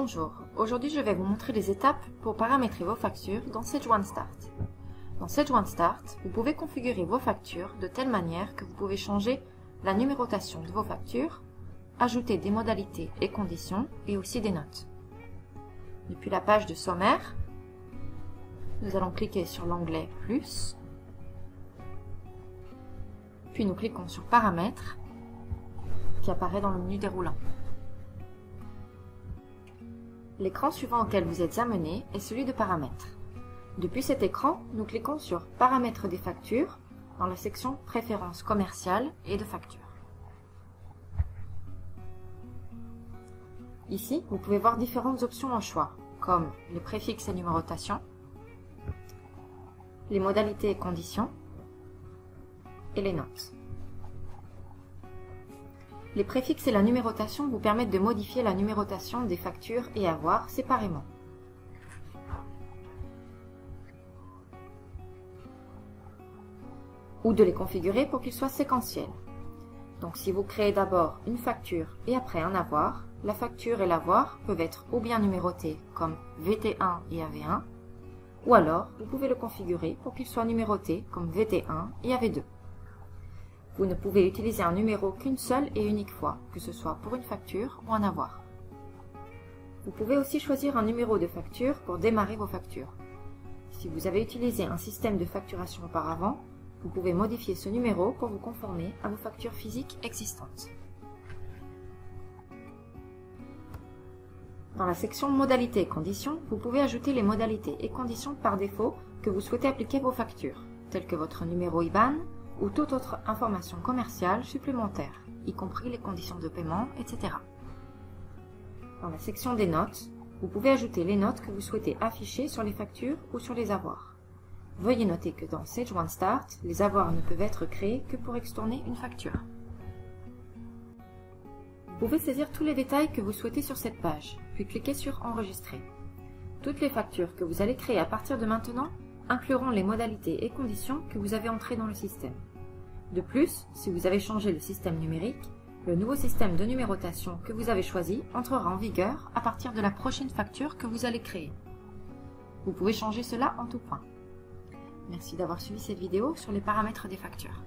Bonjour, aujourd'hui je vais vous montrer les étapes pour paramétrer vos factures dans Sage OneStart. Dans Sage OneStart, vous pouvez configurer vos factures de telle manière que vous pouvez changer la numérotation de vos factures, ajouter des modalités et conditions et aussi des notes. Depuis la page de sommaire, nous allons cliquer sur l'onglet Plus, puis nous cliquons sur Paramètres qui apparaît dans le menu déroulant. L'écran suivant auquel vous êtes amené est celui de Paramètres. Depuis cet écran, nous cliquons sur Paramètres des factures dans la section Préférences commerciales et de factures. Ici, vous pouvez voir différentes options au choix, comme les préfixes et numérotation, les modalités et conditions, et les notes. Les préfixes et la numérotation vous permettent de modifier la numérotation des factures et avoirs séparément. Ou de les configurer pour qu'ils soient séquentiels. Donc si vous créez d'abord une facture et après un avoir, la facture et l'avoir peuvent être ou bien numérotés comme VT1 et AV1, ou alors vous pouvez le configurer pour qu'ils soient numérotés comme VT1 et AV2. Vous ne pouvez utiliser un numéro qu'une seule et unique fois, que ce soit pour une facture ou un avoir. Vous pouvez aussi choisir un numéro de facture pour démarrer vos factures. Si vous avez utilisé un système de facturation auparavant, vous pouvez modifier ce numéro pour vous conformer à vos factures physiques existantes. Dans la section Modalités et conditions, vous pouvez ajouter les modalités et conditions par défaut que vous souhaitez appliquer à vos factures, telles que votre numéro IBAN, ou toute autre information commerciale supplémentaire, y compris les conditions de paiement, etc. Dans la section des notes, vous pouvez ajouter les notes que vous souhaitez afficher sur les factures ou sur les avoirs. Veuillez noter que dans Sage OneStart, les avoirs ne peuvent être créés que pour extourner une facture. Vous pouvez saisir tous les détails que vous souhaitez sur cette page, puis cliquer sur Enregistrer. Toutes les factures que vous allez créer à partir de maintenant incluront les modalités et conditions que vous avez entrées dans le système. De plus, si vous avez changé le système numérique, le nouveau système de numérotation que vous avez choisi entrera en vigueur à partir de la prochaine facture que vous allez créer. Vous pouvez changer cela en tout point. Merci d'avoir suivi cette vidéo sur les paramètres des factures.